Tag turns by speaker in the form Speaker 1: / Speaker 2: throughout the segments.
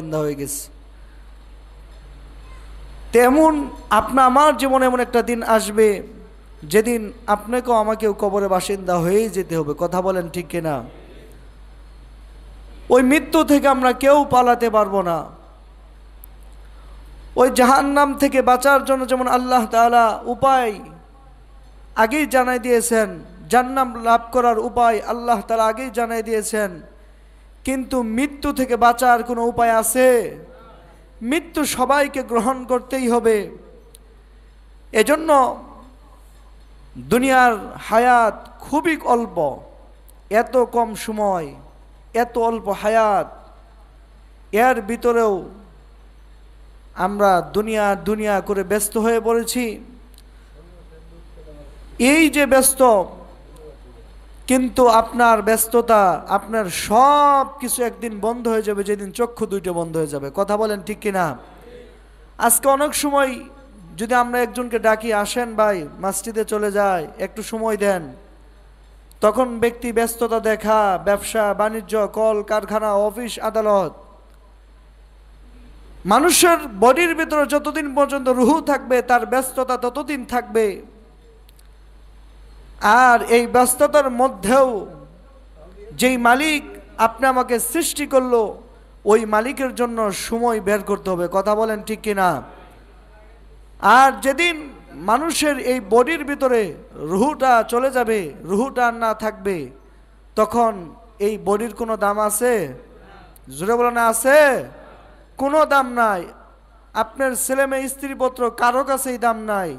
Speaker 1: চিন্তা হয়ে গেছে। তেমন আপনা আমার জীবনে এমন একটা দিন আসবে যেদিন আপনাকেও আমাকেও কবরে বাসিন্দা হয়েই যেতে হবে। কথা বলেন ঠিক কিনা? ওই মৃত্যু থেকে আমরা কেউ পালাতে পারবো না। ওই জাহান্নাম থেকে বাঁচার জন্য যেমন আল্লাহ তাআলা উপায় আগেই জানাই দিয়েছেন, জান্নাত লাভ করার উপায় আল্লাহ তাআলা আগেই জানাই দিয়েছেন, কিন্তু মৃত্যু থেকে বাঁচার কোনো উপায় আছে? মৃত্যু সবাইকে গ্রহণ করতেই হবে। এজন্য দুনিয়ার হায়াত খুবই অল্প, এত কম সময়, এত অল্প হায়াত, এর ভিতরেও আমরা দুনিয়া দুনিয়া করে ব্যস্ত হয়ে পড়েছি। এই যে ব্যস্ত, কিন্তু আপনার ব্যস্ততা, আপনার সব কিছু একদিন বন্ধ হয়ে যাবে, যেদিন চক্ষু দুইটা বন্ধ হয়ে যাবে। কথা বলেন ঠিক কিনা? আজকে অনেক সময় যদি আমরা একজনকে ডাকি, আসেন ভাই মসজিদে চলে যায়, একটু সময় দেন, তখন ব্যক্তি ব্যস্ততা দেখা, ব্যবসা বাণিজ্য, কল কারখানা, অফিস আদালত, মানুষের বডির ভিতরে যতদিন পর্যন্ত রুহ থাকবে তার ব্যস্ততা ততদিন থাকবে। আর এই ব্যস্ততার মধ্যেও যেই মালিক আপনি আমাকে সৃষ্টি করলো, ওই মালিকের জন্য সময় বের করতে হবে। কথা বলেন ঠিক কিনা? আর যেদিন মানুষের এই বডির ভিতরে রুহটা চলে যাবে, রুহটা না থাকবে, তখন এই বডির কোনো দাম আছে? জোরে বলে না আছে? কোনো দাম নাই। আপনার ছেলে মেয়ে স্ত্রী পুত্র কারো কাছেই দাম নাই।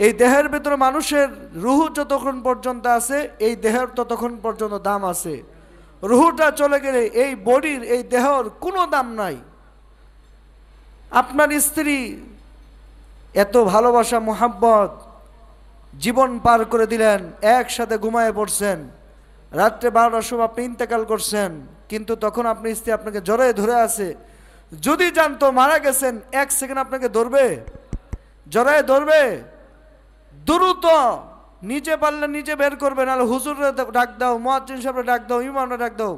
Speaker 1: এই দেহের ভিতরে মানুষের রুহ যতক্ষণ পর্যন্ত আছে, এই দেহের ততক্ষণ পর্যন্ত দাম আছে। রুহটা চলে গেলে এই বডির, এই দেহের কোনো দাম নাই। আপনার স্ত্রী এত ভালোবাসা মোহাব্বত, জীবন পার করে দিলেন, একসাথে ঘুমায় পড়ছেন, রাত্রে 12টার সময় আপনি ইন্তেকাল করছেন, কিন্তু তখন আপনি স্ত্রী আপনাকে জড়ায় ধরে আছে। যদি জানতো মারা গেছেন, এক সেকেন্ড আপনাকে ধরবে? জড়ায় ধরবে? দ্রুত নিজে পারলে নিজে বের করবে, নাহলে হুজুরে ডাক দাও, মুয়াজ্জিন সাহেবরে ডাক দাও, ইমামরে ডাক দাও,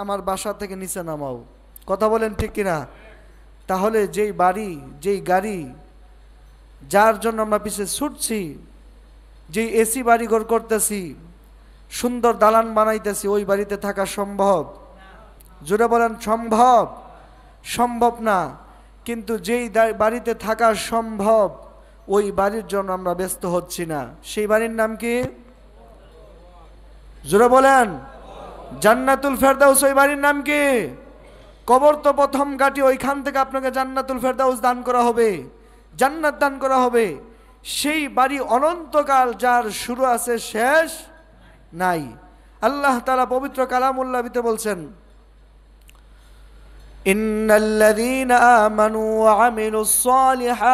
Speaker 1: আমার বাসা থেকে নিচে নামাও। কথা বলেন ঠিক কিনা? তাহলে যেই বাড়ি, যেই গাড়ি, যার জন্য আমরা পিছিয়ে ছুটছি, যেই এসি বাড়ি ঘর করতেছি, সুন্দর দালান বানাইতেছি, ওই বাড়িতে থাকা সম্ভব? জোরে বলেন সম্ভব? সম্ভব না। কিন্তু যেই বাড়িতে থাকা সম্ভব, ওই বাড়ির জন্য আমরা ব্যস্ত হচ্ছি না। সেই বাড়ির নাম কি? জোরে বলেন। জান্নাতুল ফেরদাউস। ওই বাড়ির নাম কি? কবর তো প্রথম ঘাঁটি, ওইখান থেকে আপনাকে জান্নাতুল ফেরদাউস দান করা হবে, জান্নাত দান করা হবে। সেই বাড়ি অনন্তকাল, যার শুরু আছে শেষ নাই। আল্লাহ তাআলা পবিত্র কালামুল্লাহ ভিতরে বলছেন, ইন্নাল্লাযীনা আমানু ওয়া আমিলুস সালিহাত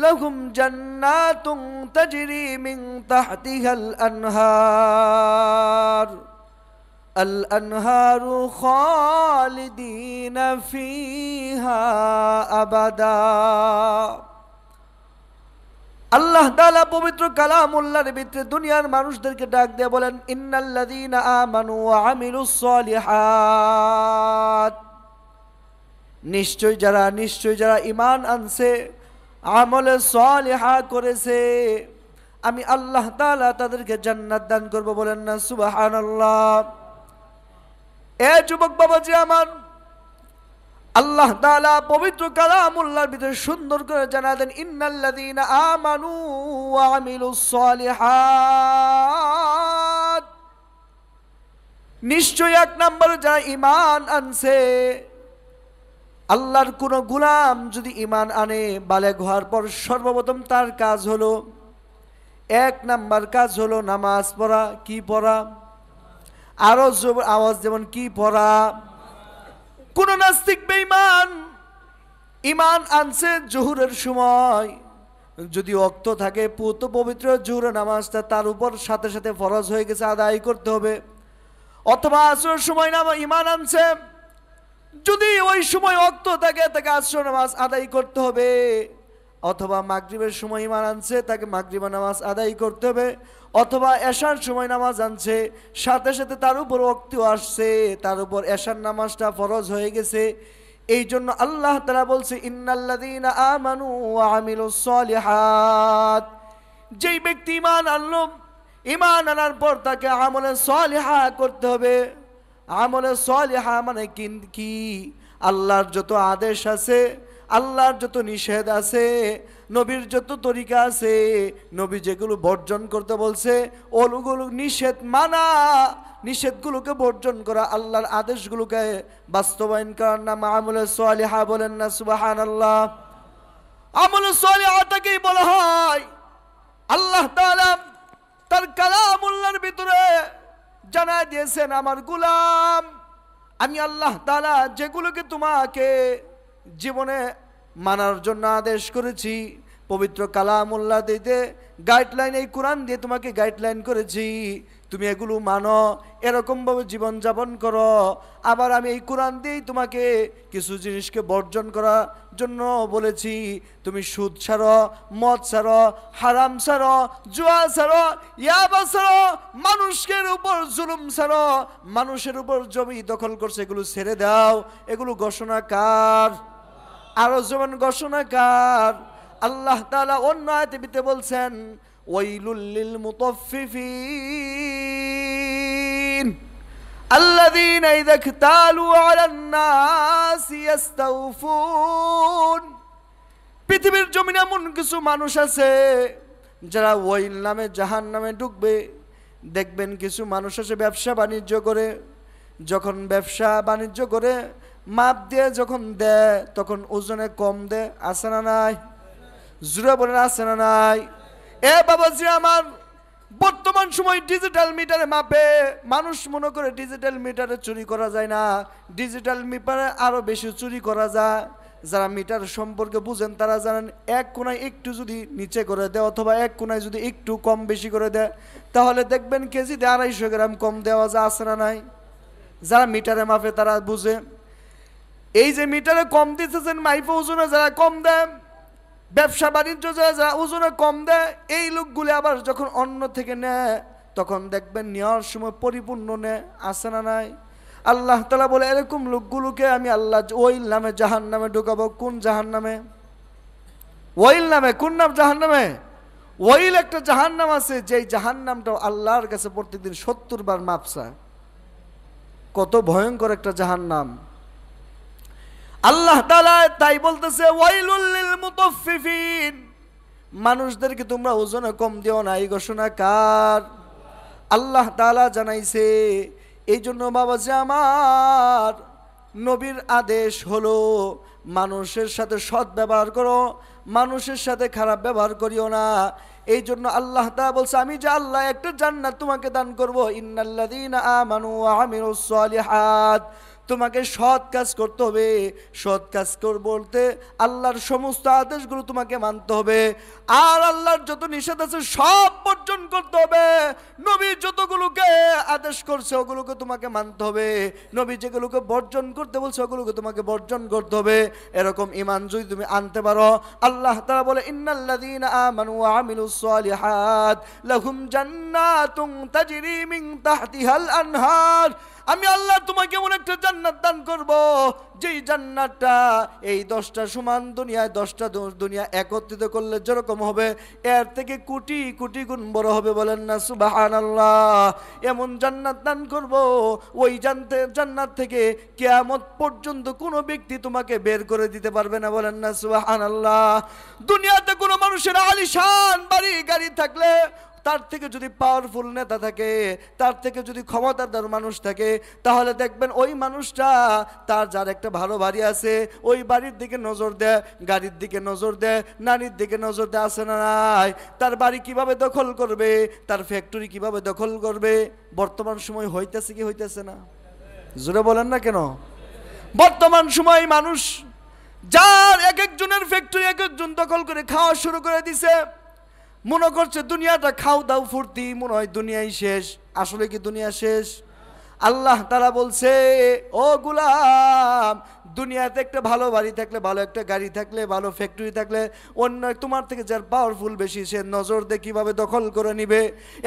Speaker 1: লাহুম জান্নাতুন তাজরি মিন তাহতিহাল আনহার الأنهار خالدين فيها أبدا। আল্লাহ তাআলা পবিত্র কালামুল্লাহর ভিতরে দুনিয়ার মানুষদেরকে ডাক দিয়ে বলেন, ইন্নাল্লাযীনা আমানু ওয়া আমিলুস সালিহাত, নিশ্চয় যারা ঈমান আনছে, আমলে সালিহা করেছে, আমি আল্লাহ তাআলা তাদেরকে জান্নাত দান করব। বলেন না সুবহানাল্লাহ? এ যুবক বাবাজি আমার, আল্লাহ তাআলা পবিত্র কালামুল্লাহর ভিতরে সুন্দর করে জানা দেন, ইন্নাল্লাযীনা আমানু ওয়া আমিলুস সালিহাত, নিশ্চয় এক নম্বরে যারা ঈমান আনছে। আল্লাহর কোন গোলাম যদি ঈমান আনে, বালেগ হওয়ার পর সর্বপ্রথম তার কাজ হলো, এক নাম্বার কাজ হলো নামাজ পড়া। কি পড়া? আরো আওয়াজ যেমন কি পড়া? কোন নাস্তিক বেঈমান ঈমান আনছে জোহরের সময়, যদি ওয়াক্ত থাকে পুত পবিত্র জোহরের নামাজটা তার উপর সাথে সাথে ফরজ হয়ে গেছে, আদায় করতে হবে। অথবা আসরের সময় ঈমান আনছে, যদি ওই সময় ওয়াক্ত থাকে তাকে আসর নামাজ আদায় করতে হবে। অথবা মাগরিবের সময় ইমান আনছে, তাকে মাগরিবা নামাজ আদায় করতে হবে, অথবা এশার সময় নামাজ আনছে, সাথে সাথে তার উপর ওয়াক্তও আসছে, তার উপর এশার নামাজটা ফরজ হয়ে গেছে। এই জন্য আল্লাহ তাআলা বলছে ইন্নাল্লাযীনা আমানু ওয়া আমিলুস সলিহাত, যেই ব্যক্তি ঈমান আনলো, ঈমান আনার পর তাকে আমলে সলিহা করতে হবে। আমলে সলিহা মানে কি? আল্লাহর যত আদেশ আছে, আল্লাহর যত নিষেধ আছে, নবীর যত তরিকা আছে, নবী যেগুলো বর্জন করতে বলছে ওগুলো নিষেধ মানা, নিষেধগুলোকে বর্জন করা, আল্লাহর আদেশগুলোকে বাস্তবায়ন করার নাম আমলে সলিহা। বলেন না সুবহানাল্লাহ। আমলে সলিহাটাকেই বলা হয় আল্লাহ তাআলা তার কালামুল্লাহর ভিতরে জানায় দিয়েছেন, আমার গোলাম আমি আল্লাহ তাআলা যেগুলোকে তোমাকে জীবনে মানার জন্য আদেশ করেছি, পবিত্র কালামুল্লাহ দিতে গাইডলাইন, এই কোরআন দিয়ে তোমাকে গাইডলাইন করেছি, তুমি এগুলো মানো, এরকমভাবে জীবনযাপন করো। আবার আমি এই কোরআন দিয়েই তোমাকে কিছু জিনিসকে বর্জন করার জন্য বলেছি, তুমি সুদ ছাড়ো, মদ ছাড়ো, হারাম ছাড়ো, জুয়া ছাড়ো, ইয়াবা ছাড়ো, মানুষের উপর জুলুম ছাড়ো, মানুষের উপর জমি দখল করছে এগুলো ছেড়ে দাও। এগুলো ঘোষণা কার? আরো যেমন ঘোষণা কার? আল্লাহ তাআলা অন্য আয়াতে বলছেন ওয়াইলুল লিল মুতাফফিফিন আল্লাযীনা ইযা ইকতালু আলান নাসি ইস্তাওফুন। পৃথিবীর জমিনে এমন কিছু মানুষ আছে যারা ওয়াইল নামে জাহান্নামে ঢুকবে। দেখবেন কিছু মানুষ আছে ব্যবসা বাণিজ্য করে, যখন ব্যবসা বাণিজ্য করে মাপ দিয়ে যখন দেয় তখন ওজনে কম দেয়, আছে না নাই? জুড়ে বলেন আছে না নাই? এ বাবাজি আমার, বর্তমান সময় ডিজিটাল মিটারে মাপে, মানুষ মনে করে ডিজিটাল মিটারে চুরি করা যায় না, ডিজিটাল মিটারে আরো বেশি চুরি করা যায়। যারা মিটার সম্পর্কে বুঝেন তারা জানেন, এক কোনায় একটু যদি নিচে করে দেয় অথবা এক কোনায় যদি একটু কম বেশি করে দেয় তাহলে দেখবেন কেজিতে 250 গ্রাম কম দেওয়া যায়, আছে না নাই? যারা মিটারে মাপে তারা বুঝে। এই যে মিটারে কম দিতেছেন, মাইফে ওজনে যারা কম দেয়, ব্যবসা বাণিজ্য যারা ওজনে কম দেয়, এই লোকগুলি আবার যখন অন্য থেকে নেয় তখন দেখবেন নেওয়ার সময় পরিপূর্ণ নেয়, আছে না নাই? আল্লাহ তাআলা বলে এরকম লোকগুলোকে আমি আল্লাহ ওয়াইল নামে জাহান্নামে ঢুকাবো। কোন জাহান্নামে? ওয়াইল নামে। কোন নাম? জাহান্নামে। ওয়াইল একটা জাহান্নাম আছে, যেই জাহান্নামটা আল্লাহর কাছে প্রত্যেকদিন 70 বার মাপসা। কত ভয়ঙ্কর একটা জাহান্নাম। আল্লাহ তাআলা তাই বলতেছে ওয়াইলুল লিল মুতাফফিফিন, মানুষদেরকে তোমরা ওজনে কম দিও না, এই ঘোষণা কার? আল্লাহ তাআলা জানাইছে। এই জন্য বাবাজি আমার, নবীর আদেশ হলো মানুষের সাথে সৎ ব্যবহার করো, মানুষের সাথে খারাপ ব্যবহার করিও না। এই জন্য আল্লাহ তাআলা বলছে আমি যে আল্লাহ একটা জান্নাত তোমাকে দান করব, ইন্নাল্লাযীনা আমানু ওয়া আমিলুস সলিহাত। তোমাকে সৎ কাজ করতে হবে। সৎ কাজ বলতে আল্লাহর সমস্ত আদেশগুলো তোমাকে মানতে হবে, আর আল্লাহর যত নিষেধ আছে সব বর্জন করতে হবে। নবী যতগুলোকে আদেশ করছে ওগুলোকে তোমাকে মানতে হবে, নবী যেগুলোকে বর্জন করতে বলছে ওগুলোকে তোমাকে বর্জন করতে হবে। এরকম ঈমান যদি তুমি আনতে পারো, আল্লাহ তাআলা বলে ইন্নাল্লাযীনা আমানু ওয়া আমিলুস সলিহাত লাহুম জান্নাতুন তাজরি মিন তাহতিহাল আনহার। আমি আল্লাহ তোমাকে এমন একটা জান্নাত দান করব, যেই জান্নাতটা এই 10টা সমান দুনিয়ায় 10টা দুনিয়া একত্রিত করলে যেরকম হবে এর থেকে কোটি কোটি গুণ বড় হবে। বলেন না সুবহানাল্লাহ। এমন জান্নাত দান করব, ওই জান্নাত থেকে কিয়ামত পর্যন্ত কোনো ব্যক্তি তোমাকে বের করে দিতে পারবে না। বলেন না সুবহানাল্লাহ। দুনিয়াতে কোনো মানুষের আলিশান বাড়ি গাড়ি থাকলে, তার থেকে যদি পাওয়ারফুল নেতা থাকে, তার থেকে যদি ক্ষমতাধর মানুষ থাকে, তাহলে দেখবেন ওই মানুষটা তার যার একটা ভালো বাড়ি আছে ওই বাড়ির দিকে নজর দেয়, গাড়ির দিকে নজর দেয়, নারীর দিকে নজর দেয়, আছে না নাই? তার বাড়ি কিভাবে দখল করবে, তার ফ্যাক্টরি কিভাবে দখল করবে। বর্তমান সময় হইতেছে কি হইতেছে না? জোরে বলেন না কেন? বর্তমান সময় মানুষ যার এক একজনের ফ্যাক্টরি এক একজন দখল করে খাওয়া শুরু করে দিছে, মনে করছে দুনিয়াটা খাও দাও ফুর্তি, মনে হয় দুনিয়াই শেষ। আসলে কি দুনিয়া শেষ? আল্লাহ তাআলা বলছে ও গোলাম, দুনিয়াতে একটা ভালো বাড়ি থাকলে, ভালো একটা গাড়ি থাকলে, ভালো ফ্যাক্টরি থাকলে, অন্য তোমার থেকে যার পাওয়ারফুল বেশি সে নজর দিয়ে কিভাবে দখল করে নিবে,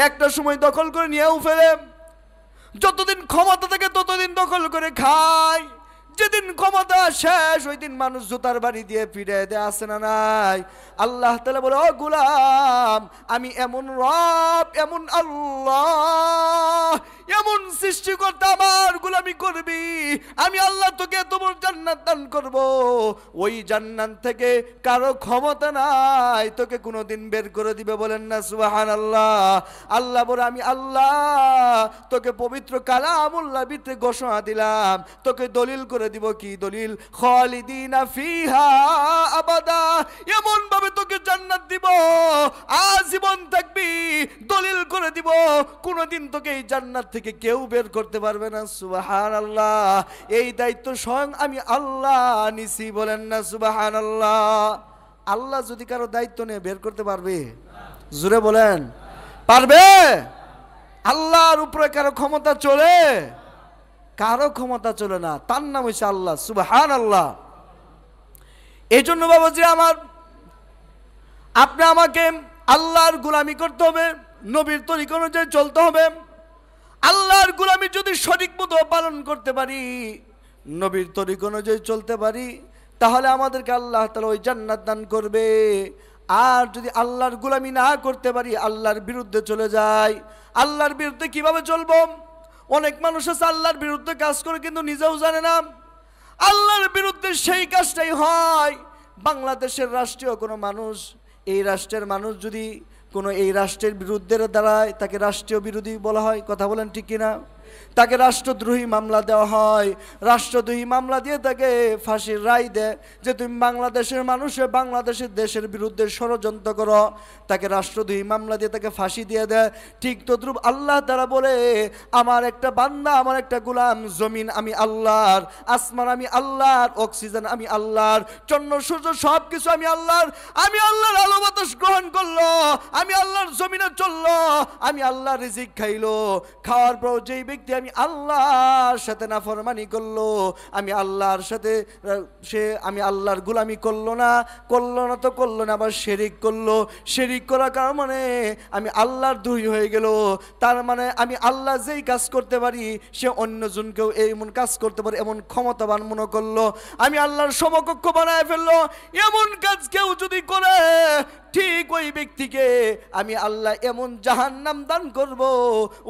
Speaker 1: একটা সময় দখল করে নিয়েও ফেলে। যতদিন ক্ষমতা থাকে ততদিন দখল করে খায়, যেদিন ক্ষমতা শেষ ওই দিন মানুষ জুতার বাড়ি দিয়ে ফিরে দেয়, আসে না নাই? আল্লাহ তাআলা বলে, ও গোলাম, আমি এমন রব, এমন আল্লাহ, এমন সৃষ্টিকর্তা, আমার গোলামি করবি, আমি আল্লাহ তোকে এত বড় জান্নাত দান করব, ওই জান্নাত থেকে কারো ক্ষমতা নাই তোকে কোনোদিন বের করে দিবে। বলেন না সুবহানাল্লাহ? আল্লাহ বলে, আমি আল্লাহ তোকে পবিত্র কালামুল্লাহ ভিতরে ঘোষণা দিলাম, তোকে দলিল করে দিব। কি দলিল? খালিদিনা ফিহা আবাদা, এমন ভাবে তোকে জান্নাত দিব আজীবন থাকবি। দলিল করে দিব, কোনদিন তোকে এই জান্নাত থেকে কেউ বের করতে পারবে না। সুবহানাল্লাহ। এই দায়িত্ব স্বয়ং আমি আল্লাহ নিছি। বলেন না সুবহানাল্লাহ? আল্লাহ যদি কারো দায়িত্ব নিয়ে বের করতে পারবে? জোরে বলেন, পারবে? আল্লাহর উপরে কারো ক্ষমতা চলে? কারো ক্ষমতা চলে না, তার নাম হচ্ছে আল্লাহ। সুবহানাল্লাহ। এই জন্য বাবাজি আমার, আপনি আমাকে আল্লাহর গোলামি করতে হবে, নবীর তরিকা অনুযায়ী চলতে হবে। আল্লাহর গোলামি যদি সঠিক মতো পালন করতে পারি, নবীর তরিকা অনুযায়ী চলতে পারি, তাহলে আমাদেরকে আল্লাহ তাআলা ওই জান্নাত দান করবে। আর যদি আল্লাহর গোলামি না করতে পারি, আল্লাহর বিরুদ্ধে চলে যায়, আল্লাহর বিরুদ্ধে কিভাবে চলবো? অনেক মানুষ আছে আল্লাহর বিরুদ্ধে কাজ করে কিন্তু নিজেও জানে না। আল্লাহর বিরুদ্ধে সেই কাজটাই হয়। বাংলাদেশের রাষ্ট্রীয় কোনো মানুষ, এই রাষ্ট্রের মানুষ যদি কোনো এই রাষ্ট্রের বিরুদ্ধে দাঁড়ায়, তাকে রাষ্ট্রীয় বিরোধী বলা হয়। কথা বলেন ঠিক কিনা? তাকে রাষ্ট্রদ্রোহী মামলা দেওয়া হয়। রাষ্ট্রদ্রোহী মামলা দিয়ে তাকে ফাঁসির রায় দেয় যে তুমি বাংলাদেশের মানুষে বাংলাদেশের দেশের বিরুদ্ধে ষড়যন্ত্র করো, তাকে রাষ্ট্রদ্রোহী মামলা দিয়ে তাকে ফাঁসি দিয়ে দেয়। ঠিক তদ্রূপ আল্লাহ তাআলা বলে, আমার একটা বান্দা, আমার একটা গোলাম, জমিন আমি আল্লাহর, আসমান আমি আল্লাহর, অক্সিজেন আমি আল্লাহর, চন্দ্র সূর্য সব কিছু আমি আল্লাহর। আমি আল্লাহর আলো বাতাস গ্রহণ করলো, আমি আল্লাহর জমিনে চললো, আমি আল্লাহর রিজিক খাইলো। খাওয়ার পর যেই ব্যক্তি আমি আল্লাহর সাথে নাফরমানি করলো, আমি আল্লাহর সাথে আমি আল্লাহর গোলামি করলো না তো করলো না, আবার শিরিক করলো। শিরিক করার কারণ মানে আমি আল্লাহর দ্রোহী হয়ে গেল। তার মানে আমি আল্লাহ যেই কাজ করতে পারি সে অন্যজনকেও এমন কাজ করতে পারে, এমন ক্ষমতাবান মনে করলো। আমি আল্লাহর সমকক্ষ বানায় ফেললো। এমন কাজ কেউ যদি করে, ঠিক ওই ব্যক্তিকে আমি আল্লাহ এমন জাহান্নাম দান করব,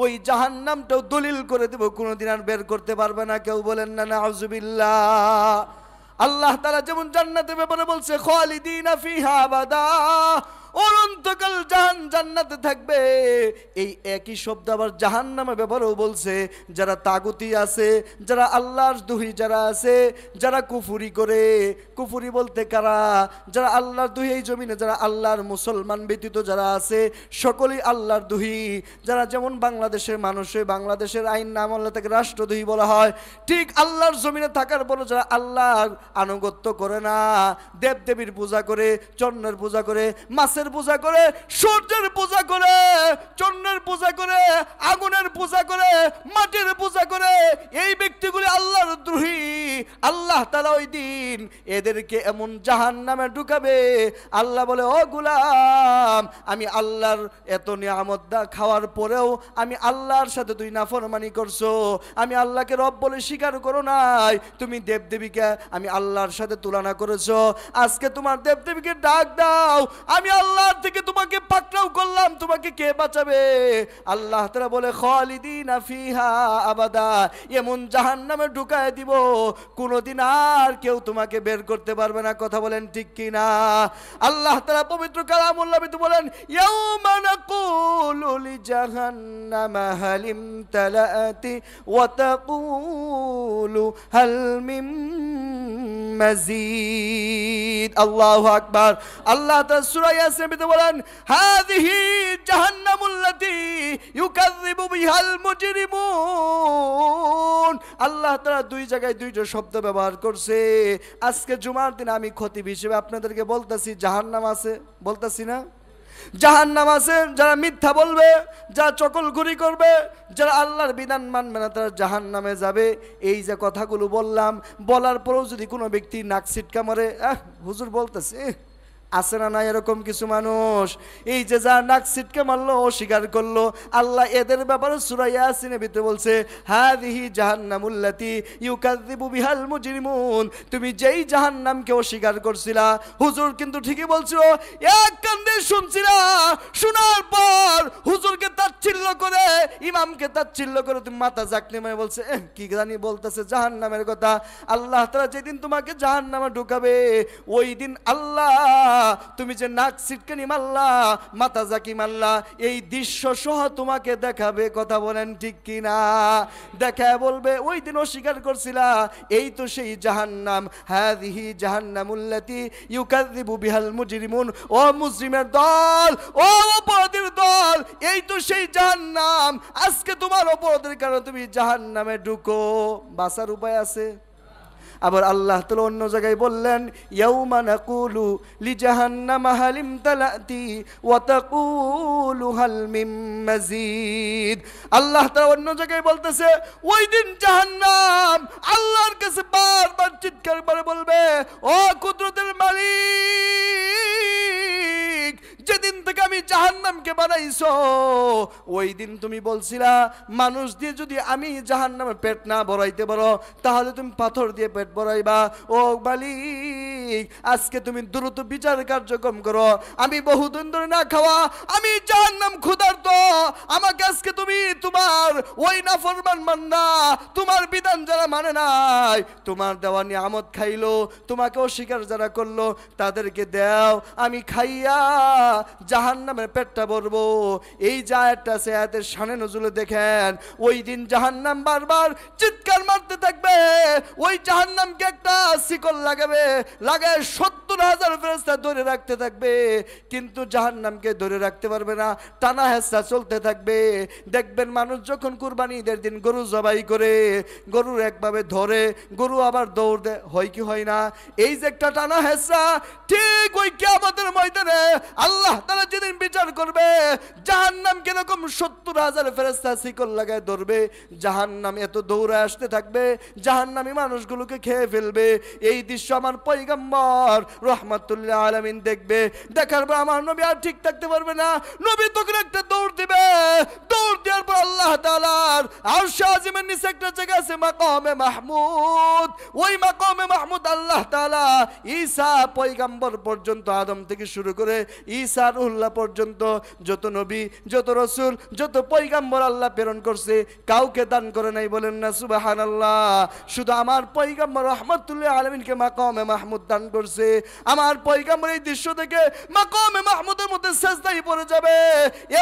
Speaker 1: ওই জাহান্নামটাও দলিল করে দেব, কোনোদিন আর বের করতে পারবে না কেউ। বলেন না নাউজুবিল্লাহ। আল্লাহ তাআলা যেমন জান্নাতের ব্যাপারে বলছে, খালিদিনা ফিহা আবাদা, অনন্তকাল জান্নাতে থাকবে। এই একই শব্দ আবার জাহান্নামের ব্যাপারেও বলছে। যারা তাগুতি আছে, যারা আল্লাহর দ্রোহী যারা আছে, যারা কুফরি করে, কুফরি বলতে কারা? যারা আল্লাহর দ্রোহী, এই জমিনে যারা আল্লাহর মুসলমান ব্যতীত যারা আছে সকলেই আল্লাহর দ্রোহী। যারা যেমন বাংলাদেশের মানুষে বাংলাদেশের আইন না মানলে তাকে রাষ্ট্রদ্রোহী বলা হয়, ঠিক আল্লাহর জমিনে থাকার পরও যারা আল্লাহর আনুগত্য করে না, দেবদেবীর পূজা করে, চন্দ্রের পূজা করে, মাছের পূজা করে, সূর্যের পূজা করে, চন্দ্রের পূজা করে, আগুনের পূজা করে, মাটির পূজা করে, এই ব্যক্তিগুলি আল্লাহর দ্রোহী। আল্লাহ তাআলা ওই দিন এদেরকে এমন জাহান্নামে ঢুকাবে। আল্লাহ বলে, ও গোলাম, আমি আল্লাহর এত নিয়ামত খাওয়ার পরেও আমি আল্লাহর সাথে তুই নাফরমানি করছো, আমি আল্লাহকে রব বলে স্বীকার করো নাই, তুমি দেবদেবীকে আমি আল্লাহর সাথে তুলনা করেছো। আজকে তোমার দেবদেবীকে ডাক দাও, আমি আল্লাহর থেকে তোমাকে পাকড়াও করলাম, তোমাকে কে বাঁচাবে? আল্লাহ তাআলা বলে, খালিদিনা ফিহা আবাদা, এমন জাহান্নামে ঢুকায় দিব, কোনোদিন আর কেউ তোমাকে বের করতে পারবে না। কথা বলেন ঠিক কি না? আল্লাহ তাআলা পবিত্র কালামুল্লাহ ভিতরে বলেন, ইয়াউমা নাকুলু লিজাহান্নামা হাল ইমতালাআতি ওয়া তাকুলু হাল মিন মাজিদ। আল্লাহু আকবার। আল্লাহ তাআলা সূরা ইয়াসিনের ভিতরে বলেন, হাযিহি জাহান্নামুল্লাতী ইউকাযযিবু বিহাল মুজরিমুন। আল্লাহ তাআলা দুই জায়গায় দুইটা শব্দ ব্যবহার করছে। আজকে জুমার দিন আমি খতিব হিসেবে আপনাদেরকে বলতেছি জাহান্নাম আছে, বলতেছি না? জাহান্নাম আছে যারা মিথ্যা বলবে, যারা চকলখুরি করবে, যারা আল্লাহর বিধান মানবে না, তারা জাহান্নামে যাবে। এই যে কথাগুলো বললাম, বলার পরেও যদি কোনো ব্যক্তি নাক ছিটকা মারে, হুজুর বলতেছে, আছে না না এরকম কিছু মানুষ, এই যে যা নাক ছিটকে মারলো, অস্বীকার করলো, আল্লাহ এদের ব্যাপারে সূরা ইয়াসিনের ভিতরে বলছে, হাদিহি জাহান্নামুল্লাতি ইউকাযযিবু বিহাল মুজরিমুন। তুমি যেই জাহান্নামকে অস্বীকার করছিলা, হুজুর কিন্তু ঠিকই বলছিল, এক কান্দে শুনছিলা, শোনার পর হুজুরকে তাচ্ছিল্য করে, ইমামকে তাচ্ছিল্য করে তুমি মাথা জাকনি মানে বলছে, কি জানি বলতেছে জাহান্নামের কথা। আল্লাহ তাআলা যেদিন তোমাকে জাহান্নামে ঢুকাবে, ওই দিন আল্লাহ তুমি যে নাক ছিটকানি মারলা, মাথা জাকি মারলা, এই দৃশ্য সহ তোমাকে দেখাবে। কথা বলেন ঠিক কিনা? দেখায় বলবে, ওই দিন অস্বীকার করছিলা, এই তো সেই জাহান্নাম, হাদিহি জাহান্নামুল্লাতি ইউকাযযিবু বিহাল মুজরিমুন। ও মুজরিমের দল, ও অপরাধীর দল, এই তো সেই জাহান্নাম। আজকে তোমার অপরাধের কারণে তুমি জাহান্নামে ঢুকো, বাঁচার উপায় আছে? আবার আল্লাহ তাআলা অন্য জায়গায় বললেন, ইয়াউমা নাকুলু লিজাহান্নামা হাল ইমতালাতি ওয়া তাকুলু হাল মিন মাজিদ। আল্লাহ তাআলা অন্য জায়গায় বলতেছে, ওই দিন জাহান্নাম আল্লাহর কাছে বারবার চিৎকার করে বলবে, ও কুদরতের মালিক, যেদিন থেকে আমি জাহান্নামকে বানাইছো, ওই দিন তুমি বলছিলা মানুষ দিয়ে যদি আমি জাহান্নামে পেট না ভরাইতে পারো, তাহলে তুমি পাথর দিয়ে পেট ভরাইবা। ও মালিক, আজকে তুমি দ্রুত বিচার কার্যক্রম করো, আমি বহুদিন ধরে না খাওয়া, আমি জাহান্নাম ক্ষুধার্ত, আমাকে আজকে তুমি তোমার ওই নাফরমান বান্দা, তোমার বিধান যারা মানে নাই, তোমার দেওয়া নিয়ামত খাইলো, তোমাকে অস্বীকার যারা করলো, তাদেরকে দাও, আমি খাইয়া জাহান্নামের পেটটা ভরবো। এই যে আয়াতটা আছে, আয়াতের শানে নজুলে দেখেন, ওই দিন জাহান্নাম বারবার চিৎকার মারতে থাকবে, ওই জাহান্নামকে একটা শিকল লাগাবে, লাগায় 70,000 ফেরেশতা ধরে রাখতে থাকবে, কিন্তু জাহান্নামকে ধরে রাখতে পারবে না, টানা হেঁচড়া চলতে থাকবে। দেখবেন মানুষ যখন কুরবানি ঈদের দিন গরু জবাই করে, গরুর একভাবে ধরে, গরু আবার দৌড় দেয়, হয় কি হয় না? এই যে একটা টানা হেঁচড়া, ঠিক ওই কিয়ামতের ময়দানে আল্লাহ তাআলা যেদিন বিচার করবে, জাহান্নাম কিরকম 70,000 ফেরেশতা শিকল লাগায় ধরবে, জাহান্নাম এত দৌড়ায় আসতে থাকবে, জাহান্নামী মানুষগুলোকে খেয়ে ফেলবে। এই দৃশ্য আমার পয়গম্বর রাহমাতুল্লিল আলামিন দেখবে, দেখার পর আমার নবী আর ঠিক থাকতে পারবে না, নবী তখন একটা দৌড় দিবে, দৌড় দেওয়ার পর আল্লাহ তাআলার আরশে আজিমের নিচে একটা জায়গা আছে মাকামে মাহমুদ, ওই মাকামে মাহমুদ আল্লাহ তাআলা ঈসা পয়গম্বর পর্যন্ত, আদম থেকে শুরু করে ঈসা রুহুল্লাহ পর্যন্ত যত নবী, যত রাসূল, যত পয়গম্বর আল্লাহ প্রেরণ করছে, কাউকে দান করে নাই। বলেন না সুবহানাল্লাহ? শুধু আমার পয়গম্বর রাহমাতুল্লিল আলামিনকে মাকামে মাহমুদ দান করছে। আমার পয়গম্বর এই দৃশ্য দেখে মাকামে মাহমুদের মধ্যে সেজদায় পড়ে যাবে,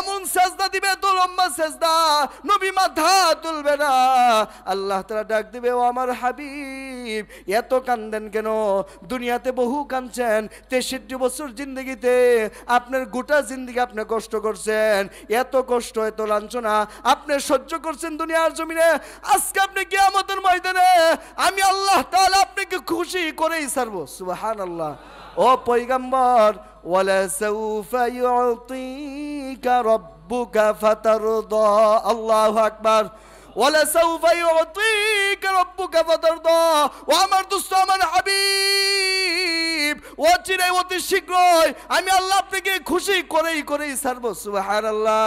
Speaker 1: এমন সেজদা দিবে, এত লম্বা সেজদা, নবী মাথা তুলবে না। আল্লাহ তাআলা ডাক দিবে, ও আমার হাবিব, এত কান্দেন কেন? দুনিয়াতে বহু কাঁদছেন, 63 বছর জিন্দগিতে আপনার গোটা জিন্দগি আপনি কষ্ট করছেন, এত কষ্ট, এত লাঞ্ছনা আপনি সহ্য করছেন দুনিয়ার জমিনে। আজকে আপনি কিয়ামতের ময়দানে আমি আল্লাহ তাআলা আপনাকে খুশি করেই ছাড়বো। সুবহানাল্লাহ। ও পয়গম্বর, ওয়ালা সাউফা ইউতিকা রাব্বুকা ফাতারদা। আল্লাহু আকবার। ওয়ালা সাউফা ইউতিকা রাব্বুকা ফাতারদা। ও আমার দোস্ত, আমার হাবিব, অচিরে অতি শীঘ্রই আমি আল্লাহ আপনাকে খুশি করেই ছাড়বো। সুবহানাল্লাহ।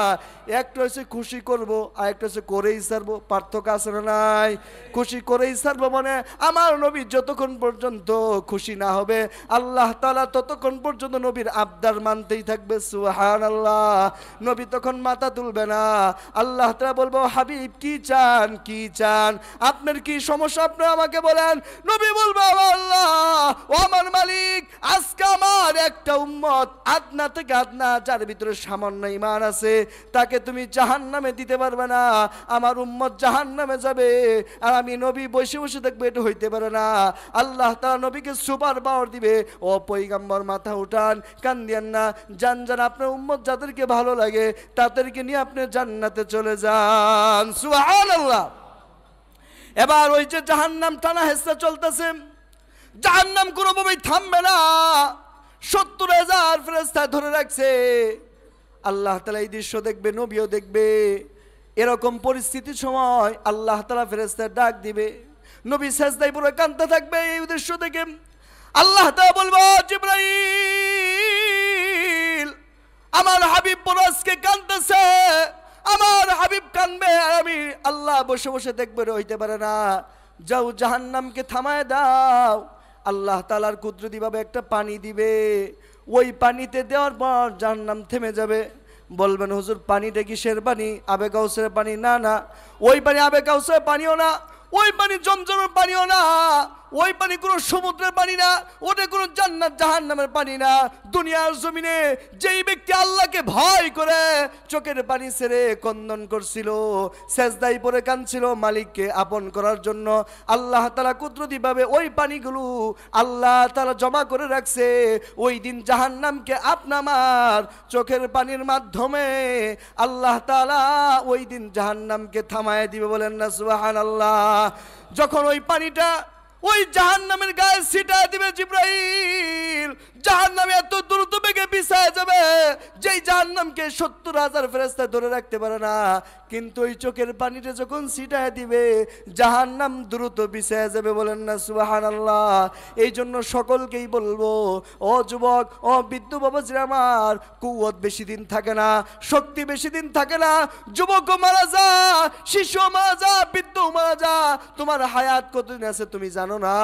Speaker 1: একটা হচ্ছে খুশি করব, আর একটা হচ্ছে করেই ছাড়বো, পার্থক্য আছে না নাই? খুশি করেই ছাড়বো মানে আমার নবী যতক্ষণ পর্যন্ত খুশি না হবে, আল্লাহ তাআলা ততক্ষণ পর্যন্ত নবীর আবদার মানতেই থাকবে। সুবহানাল্লাহ। নবী তখন মাথা তুলবে না। আল্লাহ তাআলা বলবো, হাবিব কি চান, কি চান, আপনার কি সমস্যা, আপনি আমাকে বলেন। নবী বলবো, আল্লাহ, ও আমার মালিক, আজকে আমার একটা উম্মত আদনা থেকে আদনা, যার ভিতরে সামান্য ঈমান আছে, তাকে তুমি জাহান্নামে দিতে পারবে না। আমার উম্মত জাহান্নামে যাবে আর আমি নবী বসে বসে দেখবো, এটা হইতে পারে না। আল্লাহ তাআলা নবীকে সুপার পাওয়ার দিবে, ও পয়গম্বর মাথা উঠান, কান দিয়েন না, যান যান, আপনার উম্মত যাদেরকে ভালো লাগে তাদেরকে নিয়ে আপনি জান্নাতে চলে যান। সুবহানাল্লাহ। এবার ওই যে জাহান্নাম টানা হেঁচড়া চলতেছে, জাহান্নাম কোনোভাবেই থামবে না, 70,000 ফেরেশতা ধরে রাখছে, আল্লাহ তাআলা এই দৃশ্য দেখবে, নবীও দেখবে। এরকম পরিস্থিতির সময় আল্লাহ তাআলা ফেরেশতার ডাক দিবে, নবী সেজদায় পড়ে কাঁদতে থাকবে। এই দৃশ্য দেখে আল্লাহ তাআলা বলবো, জিবরাইল, আমার হাবিব বড় আজকে কাঁদতেছে, আমার হাবিব কাঁদবে আর আমি আল্লাহ বসে বসে দেখবে, হইতে পারে না। যাও জাহান্নামকে থামায় দাও। আল্লাহ তাআলার কুদরতি ভাবে একটা পানি দিবে, ওই পানিতে দেওয়ার পর জাহান্নাম থেমে যাবে। বলবেন হুজুর পানিটা কিসের পানি? আবে কাউসারের পানি? না না, ওই পানি আবে কাউসারের পানিও না, ওই পানি জমজমের পানিও না, ওই পানি কোনো সমুদ্রের পানি না, ওটা কোনো জান্নাত জাহান্নামের পানি না। দুনিয়ার জমিনে যেই ব্যক্তি আল্লাহকে ভয় করে চোখের পানি ছেড়ে ক্রন্দন করছিল, সেজদায় পড়ে কাঁদছিল মালিককে আপন করার জন্য, আল্লাহ তাআলা কুদরতিভাবে ওই পানিগুলো আল্লাহ তাআলা জমা করে রাখছে। ওই দিন জাহান্নামকে আপনার চোখের পানির মাধ্যমে আল্লাহ তাআলা ওই দিন জাহান্নামকে থামায় দিবে। বলেন না সুবহানাল্লাহ। যখন ওই পানিটা ওই জাহান্নামের গায়ে ছিটায় দিবে জিবরাইল, জাহান্নামে এত দ্রুত বেগে পিছায় যাবে যেই জাহান্নামকে 70,000 ফেরেশতা ধরে রাখতে পারে না। কিন্তু ওই চোখের পানিটা যখন ছিটায় দিবে জাহান্নাম দ্রুত পিছায় যাবে। বলেন না সুবহানাল্লাহ। এই জন্য সকলকেই বলবো, ও যুবক, ও বৃদ্ধ বাবাজি আমার, কুওয়াত বেশি দিন থাকে না, শক্তি বেশি দিন থাকে না। যুবক মারা যা, শিশু মারা যা, বৃদ্ধ মারা যা, তোমার হায়াত কতদিন আছে তুমি জানো না।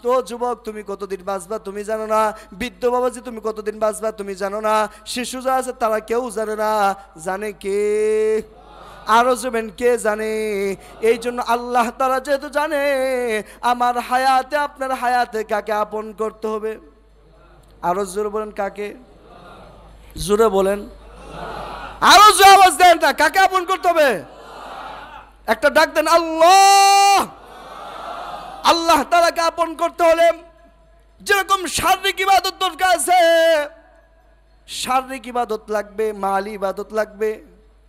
Speaker 1: তো যুবক তুমি কতদিন বাঁচবা তুমি জানো না, বৃদ্ধ বাবাজি তুমি কতদিন বাঁচবা তুমি জানো না, শিশু যা আছে তারা কেউ জানে না। জানে কে? আরো যাবেন কে জানে? এই জন্য আল্লাহ তাআলা যেহেতু জানে আমার হায়াতে আপনার হায়াতে কাকে আপন করতে হবে, আরো জোরে বলেন কাকে? জোরে বলেন, আরো জোরে আওয়াজ দেন না, কাকে আপন করতে হবে? একটা ডাক দেন, আল্লাহ। আল্লাহ তাআলাকে আপন করতে হলে যেরকম শারীরিক ইবাদত দরকার আছে, শারীরিক ইবাদত লাগবে, মালি ইবাদত লাগবে।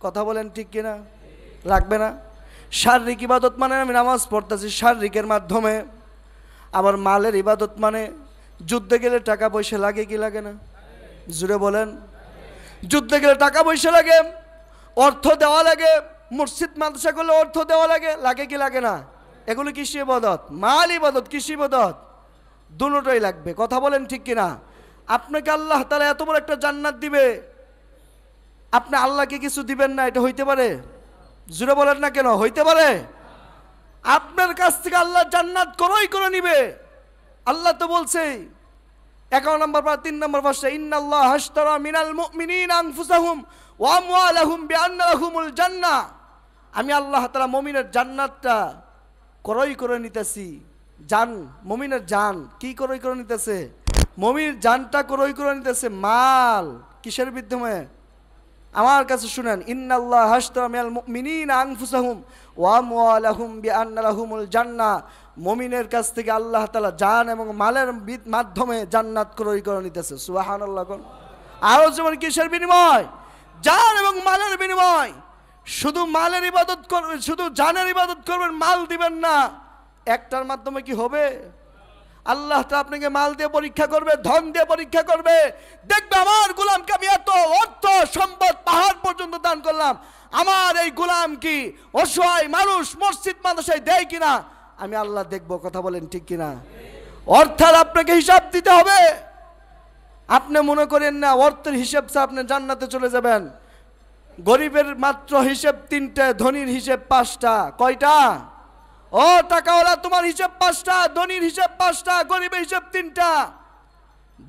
Speaker 1: কথা বলেন ঠিক কিনা? লাগবে না? শারীরিক ইবাদত মানে আমি নামাজ পড়তেছি শারীরিকের মাধ্যমে, আবার মালের ইবাদত মানে যুদ্ধে গেলে টাকা পয়সা লাগে কি লাগে না? জুড়ে বলেন। যুদ্ধে গেলে টাকা পয়সা লাগে, অর্থ দেওয়া লাগে, মসজিদ মাদ্রাসা করলে অর্থ দেওয়া লাগে, লাগে কি লাগে না? এগুলো কৃষি ইবাদত, মাল ইবাদত, কৃষি ইবাদত দুটোই লাগবে। কথা বলেন ঠিক কিনা? আপনাকে আল্লাহ তাআলা এত বড় একটা জান্নাত দিবে, আপনি আল্লাহকে কিছু দিবেন না, এটা হইতে পারে? জুড়ে বলেন না কেন? হইতে পারে? আপনার কাছ থেকে আল্লাহ জান্নাত ক্রয় করে নিবে। আল্লাহ তো বলছে 11 নম্বর বা 3 নম্বর ভাষা, ইন্নাল্লাহ আশতারা মিনাল মুমিনিনা আনফুসাহুম ওয়া আমওয়ালাহুম বিআন্না লাহুমুল জান্নাহ। আমি আল্লাহ তাআলা মুমিনের জান্নাতটা ক্রয় করে নিতেছি। জান, মুমিনের জান কি ক্রয় করে নিতেছে? মুমিনের জানটা ক্রয় করে নিতেছে। মাল কিসের বিদ্যমে? আমার কাছে শুনেন, ইন্নাল্লাহ আশতারা মিনাল মুমিনিনা আনফুসাহুম ওয়া আমওয়ালাহুম বিআন্না লাহুমুল জান্নাহ। মুমিনের কাছ থেকে আল্লাহ তাআলা জান এবং মালের মাধ্যমে জান্নাত ক্রয় করে নিতেছে। সুবহানাল্লাহ। আরো যেমন কিসের বিনিময়? জান এবং মালের বিনিময়। শুধু মালের ইবাদত করবেন, শুধু জানের ইবাদত করবেন, মাল দিবেন না, একটার মাধ্যমে কি হবে? আল্লাহ তো আপনাকে মাল দিয়ে পরীক্ষা করবে, ধন দিয়ে পরীক্ষা করবে। দেখবে আমার গোলামকে আমি এত অর্থ সম্পদ পাহাড় পর্যন্ত দান করলাম, আমার এই গোলাম কি অসহায় মানুষ মসজিদ মাদ্রাসায় দেয় কিনা আমি আল্লাহ দেখবো। কথা বলেন ঠিক কিনা? অর্থাৎ আপনাকে হিসাব দিতে হবে। আপনি মনে করেন না অর্থের হিসাব ছাড়া আপনি জান্নাতে চলে যাবেন। গরিবের মাত্র হিসেব 3টা, ধনীর হিসেব 5টা। কয়টা? ও টাকাওয়ালা, তোমার হিসেব 5টা, ধনীর হিসেব 5টা, গরিবের হিসেব 3টা।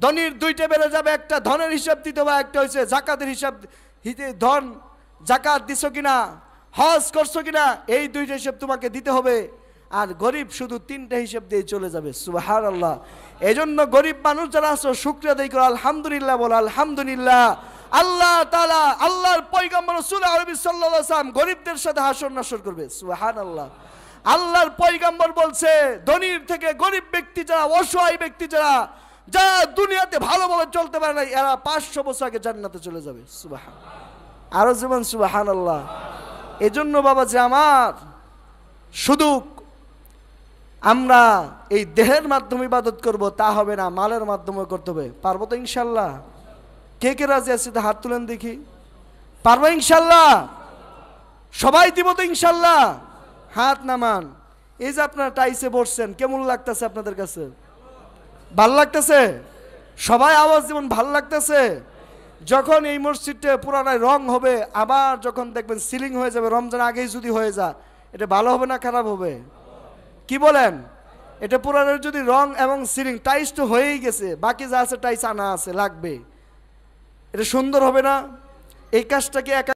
Speaker 1: ধনীর 2টা বেড়ে যাবে, একটা ধনের হিসাব দিতে হবে, একটা হচ্ছে জাকাতের হিসাব। ধন জাকাত দিছো কিনা, হজ করছো কিনা, এই 2টা হিসাব তোমাকে দিতে হবে। আর গরিব শুধু 3টা হিসাব দিয়ে চলে যাবে। সুবহানাল্লাহ। এই জন্য গরিব মানুষ যারা আছো শুকরিয়া আদায় করো, আলহামদুলিল্লাহ বলো, আলহামদুলিল্লাহ। আল্লাহ তাআলা, আল্লাহর পয়গম্বর রাসূল আরবি সাল্লাল্লাহু আলাইহি ওয়াসাল্লাম গরিবদের সাথে হাসর নাসর করবে। সুবহানাল্লাহ। আল্লাহর পয়গম্বর বলছে ধনীর থেকে গরিব ব্যক্তি যারা, অসহায় ব্যক্তি যারা, যারা দুনিয়াতে ভালোভাবে চলতে পারে না, এরা 500 বছর আগে জান্নাতে চলে যাবে। সুবহানাল্লাহ। আরো যেমন সুবহানাল্লাহ। এজন্য বাবা যে আমার শুধু আমরা এই দেহের মাধ্যমে ইবাদত করব তা হবে না, মালের মাধ্যমে করতে হবে। পারবো তো ইনশাআল্লাহ? কে কে রাজি আছে হাত তুলেন দেখি। পারবো ইনশাল্লাহ? সবাই দিব তো ইনশাল্লাহ? হাত নামান। এই যে আপনারা টাইসে বসছেন, কেমন লাগতেছে আপনাদের কাছে? ভাল লাগতেছে? সবাই আওয়াজ যেমন ভাল লাগতেছে। যখন এই মসজিদটা পুরানায় রং হবে, আবার যখন দেখবেন সিলিং হয়ে যাবে, রমজান আগেই যদি হয়ে যায়, এটা ভালো হবে না খারাপ হবে? কি বলেন? এটা পুরানের যদি রং এবং সিলিং, টাইস তো হয়েই গেছে, বাকি যা আছে টাইস আনা আছে, লাগবে। এটা সুন্দর হবে না? এই কাজটাকে একা